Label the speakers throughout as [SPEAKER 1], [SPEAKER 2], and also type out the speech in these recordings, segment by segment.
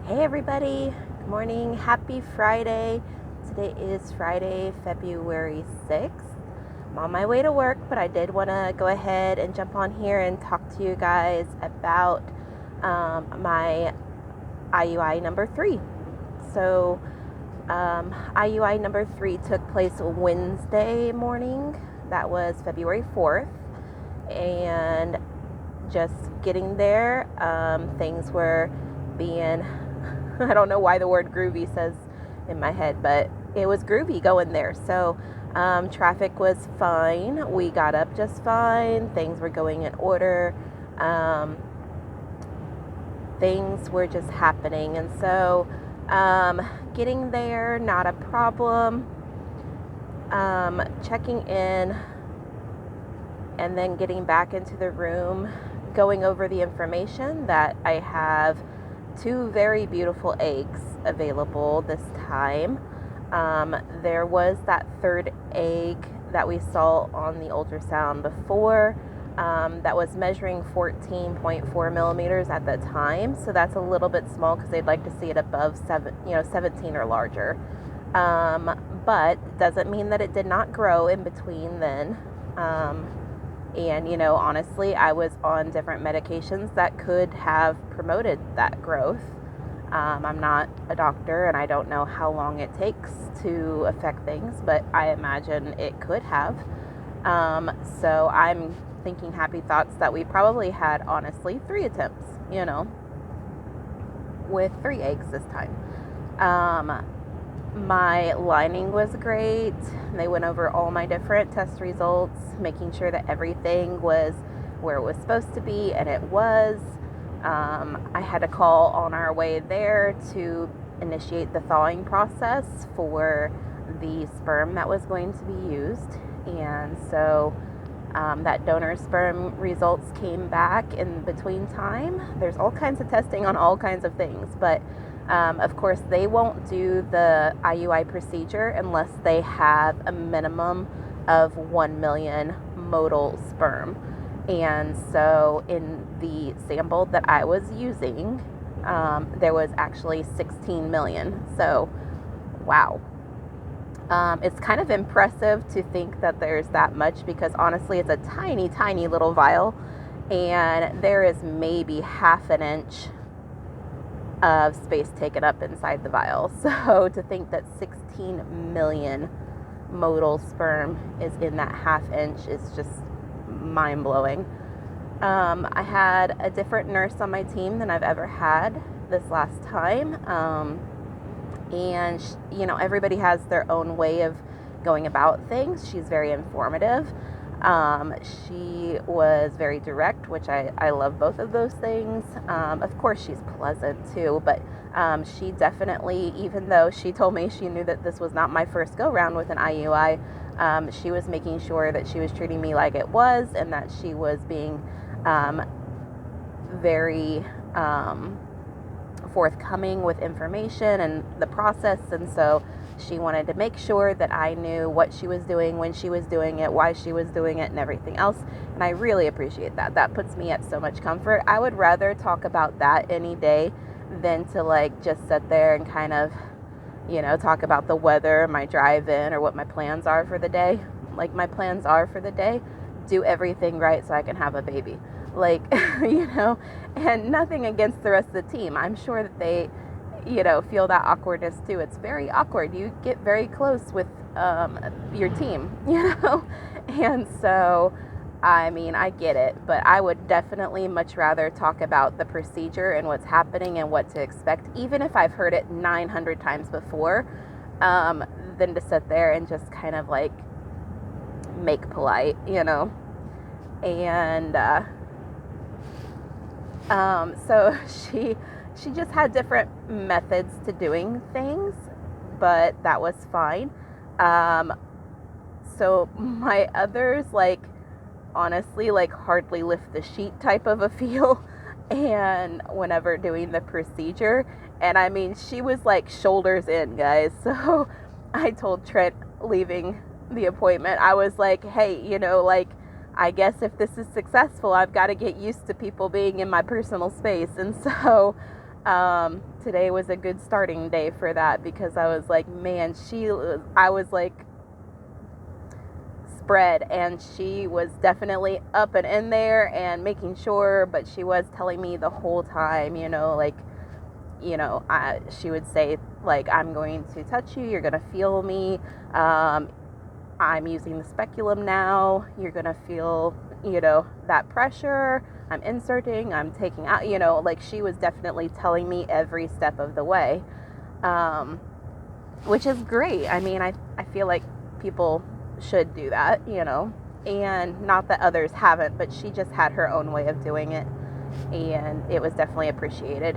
[SPEAKER 1] Hey everybody, good morning, happy Friday. Today is Friday, February 6th. I'm on my way to work, but I did want to go ahead and jump on here and talk to you guys about my IUI number 3. So IUI number 3 took place Wednesday morning. That was February 4th. And just getting there, things were being I don't know why the word groovy says in my head, but it was groovy going there. So traffic was fine. We got up just fine. Things were going in order. Things were just happening. And so getting there, not a problem. Checking in and then getting back into the room, going over the information that I have 2 very beautiful eggs available this time. There was that 3rd egg that we saw on the ultrasound before that was measuring 14.4 millimeters at the time. So that's a little bit small because they'd like to see it above 17 or larger. But doesn't mean that it did not grow in between then. And, honestly, I was on different medications that could have promoted that growth. I'm not a doctor and I don't know how long it takes to affect things, but I imagine it could have. So I'm thinking happy thoughts that we probably had, honestly, 3 attempts, with 3 eggs this time. My lining was great. They went over all my different test results, making sure that everything was where it was supposed to be, and it was. I had a call on our way there to initiate the thawing process for the sperm that was going to be used. And so that donor sperm results came back in between time. There's all kinds of testing on all kinds of things, but of course, they won't do the IUI procedure unless they have a minimum of 1 million motile sperm. And so in the sample that I was using, there was actually 16 million. So, wow. It's kind of impressive to think that there's that much because honestly, it's a tiny, tiny little vial. And there is maybe half an inch of space taken up inside the vial. So to think that 16 million motile sperm is in that half inch is just mind-blowing. I had a different nurse on my team than I've ever had this last time. And everybody has their own way of going about things. She's very informative. She was very direct, which I love both of those things. Of course, she's pleasant too, but she definitely, even though she told me she knew that this was not my first go-round with an IUI, she was making sure that she was treating me like it was and that she was being very forthcoming with information and the process. And so she wanted to make sure that I knew what she was doing, when she was doing it, why she was doing it, and everything else. And I really appreciate that. That puts me at so much comfort. I would rather talk about that any day than to just sit there and kind of, talk about the weather, my drive-in, or what my plans are for the day. My plans are for the day, do everything right so I can have a baby. And nothing against the rest of the team. I'm sure that they feel that awkwardness too. It's very awkward. You get very close with your team, and so I get it, but I would definitely much rather talk about the procedure and what's happening and what to expect, even if I've heard it 900 times before, than to sit there and just kind of make polite, and so she just had different methods to doing things, but that was fine. So my others, honestly, hardly lift the sheet type of a feel. And whenever doing the procedure, and she was shoulders in, guys. So I told Trent leaving the appointment, I was like, hey, I guess if this is successful, I've got to get used to people being in my personal space. And so Today was a good starting day for that, because I was like, man, I was like spread, and she was definitely up and in there and making sure, but she was telling me the whole time, like, she would say, like, I'm going to touch you, you're going to feel me, I'm using the speculum now, you're going to feel, that pressure, I'm inserting, I'm taking out, like, she was definitely telling me every step of the way, which is great. I mean, I feel like people should do that, and not that others haven't, but she just had her own way of doing it, and it was definitely appreciated.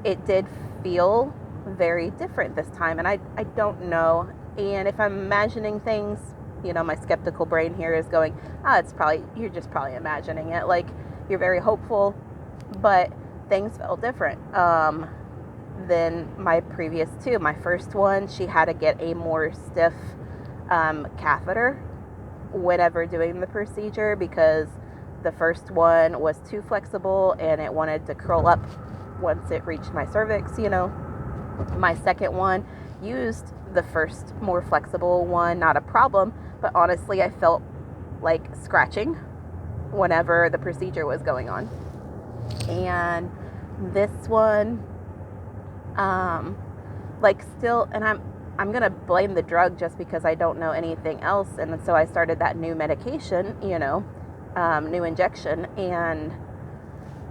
[SPEAKER 1] It did feel very different this time, and I don't know, and if I'm imagining things, my skeptical brain here is going, you're just probably imagining it, like, you're very hopeful, but things felt different than my previous two. My first one, she had to get a more stiff catheter whenever doing the procedure, because the first one was too flexible and it wanted to curl up once it reached my cervix. My second one used the first more flexible one, not a problem, but honestly I felt like scratching whenever the procedure was going on. And this one, still, and I'm gonna blame the drug just because I don't know anything else, and so I started that new medication, new injection, and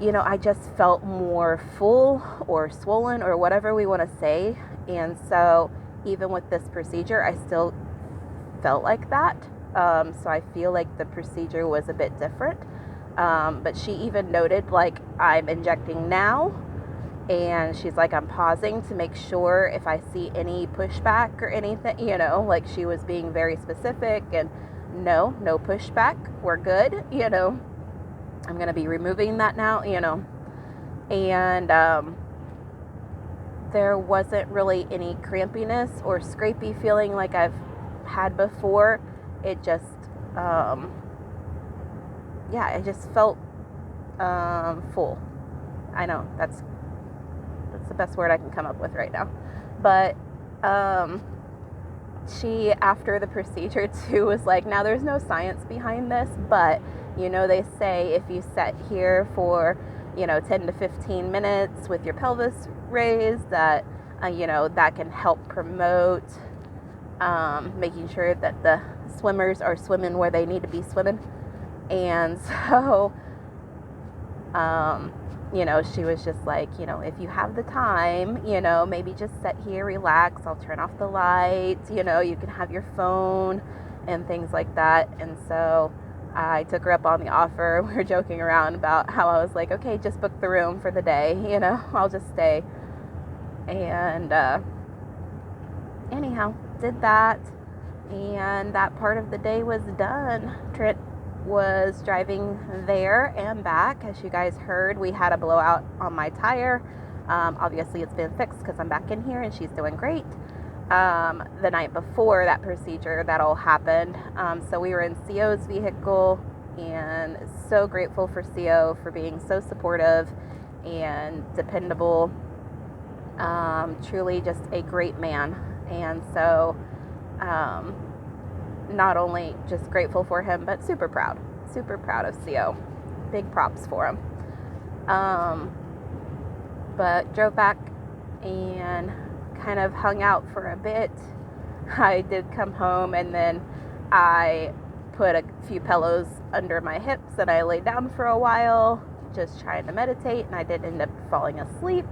[SPEAKER 1] I just felt more full or swollen or whatever we want to say, and so even with this procedure I still felt like that, so I feel like the procedure was a bit different, but she even noted, like, I'm injecting now, and she's like, I'm pausing to make sure if I see any pushback or anything, like, she was being very specific, and no pushback, we're good, I'm going to be removing that now, and there wasn't really any crampiness or scrapey feeling like I've had before. It just, I just felt full. I know that's the best word I can come up with right now. But she, after the procedure too, was like, now there's no science behind this, but they say if you sit here for 10 to 15 minutes with your pelvis raised, that that can help promote making sure that the swimmers are swimming where they need to be swimming. And so she was just like, if you have the time, maybe just sit here, relax, I'll turn off the lights, you can have your phone and things like that. And so I took her up on the offer. We were joking around about how I was like, okay, just book the room for the day, I'll just stay. And anyhow, did that, and that part of the day was done. Trent was driving there and back. As you guys heard, we had a blowout on my tire. Obviously it's been fixed because I'm back in here and she's doing great. The night before that procedure, that all happened. So we were in CO's vehicle, and so grateful for CO for being so supportive and dependable. Truly just a great man. And so not only just grateful for him, but super proud of CO. Big props for him. But drove back and kind of hung out for a bit. I did come home, and then I put a few pillows under my hips and I laid down for a while just trying to meditate, and I did end up falling asleep.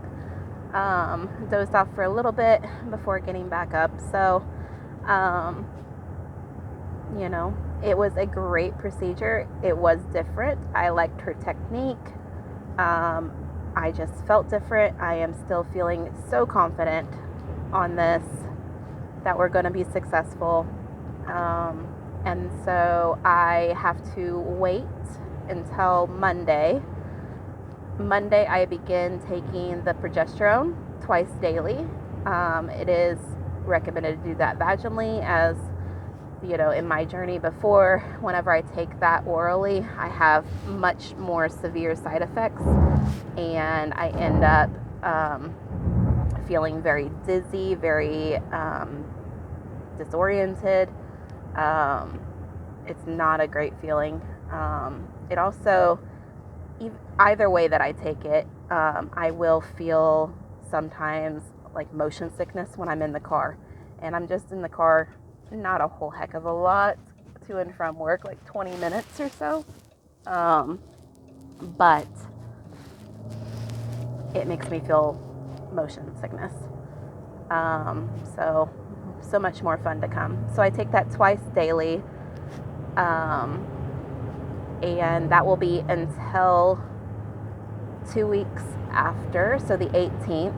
[SPEAKER 1] Dozed off for a little bit before getting back up. So it was a great procedure. It was different. I liked her technique. I just felt different. I am still feeling so confident on this that we're going to be successful. And so I have to wait until Monday. Monday I begin taking the progesterone twice daily. It is recommended to do that vaginally, as in my journey before, whenever I take that orally, I have much more severe side effects, and I end up feeling very dizzy, very disoriented. It's not a great feeling. It also, either way that I take it, I will feel sometimes like motion sickness when I'm in the car. And I'm just in the car not a whole heck of a lot to and from work, like 20 minutes or so. But it makes me feel motion sickness. So much more fun to come. So I take that twice daily. And that will be until 2 weeks after, so the 18th.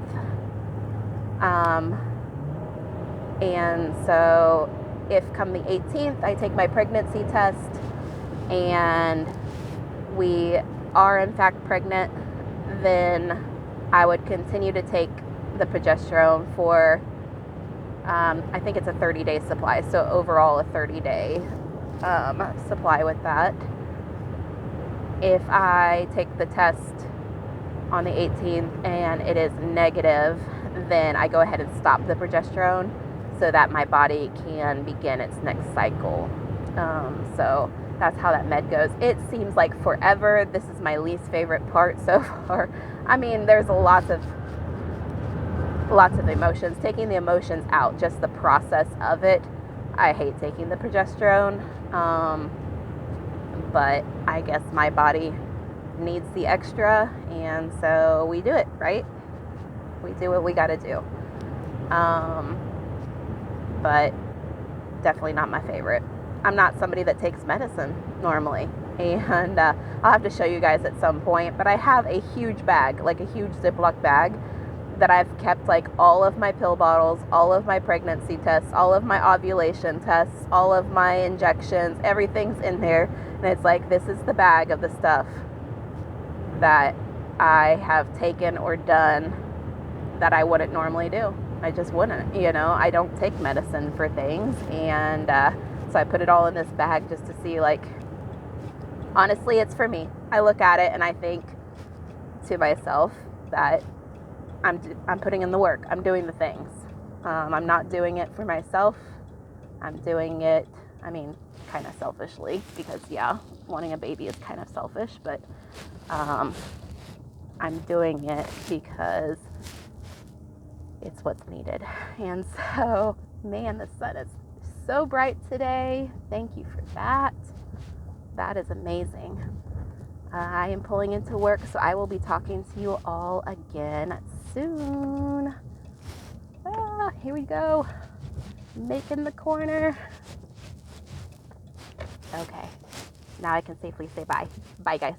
[SPEAKER 1] And so if come the 18th, I take my pregnancy test and we are in fact pregnant, then I would continue to take the progesterone for, I think it's a 30-day supply. So overall a 30-day supply with that. If I take the test on the 18th and it is negative, then I go ahead and stop the progesterone so that my body can begin its next cycle. So that's how that med goes. It seems like forever. This is my least favorite part so far. I mean, there's lots of emotions. Taking the emotions out, just the process of it. I hate taking the progesterone. But I guess my body needs the extra, and so we do it, right? We do what we got to do. But definitely not my favorite. I'm not somebody that takes medicine normally, and I'll have to show you guys at some point, but I have a huge bag, like a huge Ziploc bag, that I've kept like all of my pill bottles, all of my pregnancy tests, all of my ovulation tests, all of my injections, everything's in there. And it's like, this is the bag of the stuff that I have taken or done that I wouldn't normally do. I just wouldn't, I don't take medicine for things. And so I put it all in this bag just to see, like, honestly, it's for me. I look at it and I think to myself that I'm putting in the work. I'm doing the things. I'm not doing it for myself. I'm doing it, kind of selfishly, because wanting a baby is kind of selfish, but I'm doing it because it's what's needed. And so, man, the sun is so bright today. Thank you for that. That is amazing. I am pulling into work, so I will be talking to you all again soon. Here we go. Making the corner. Okay. Now I can safely say bye. Bye, guys.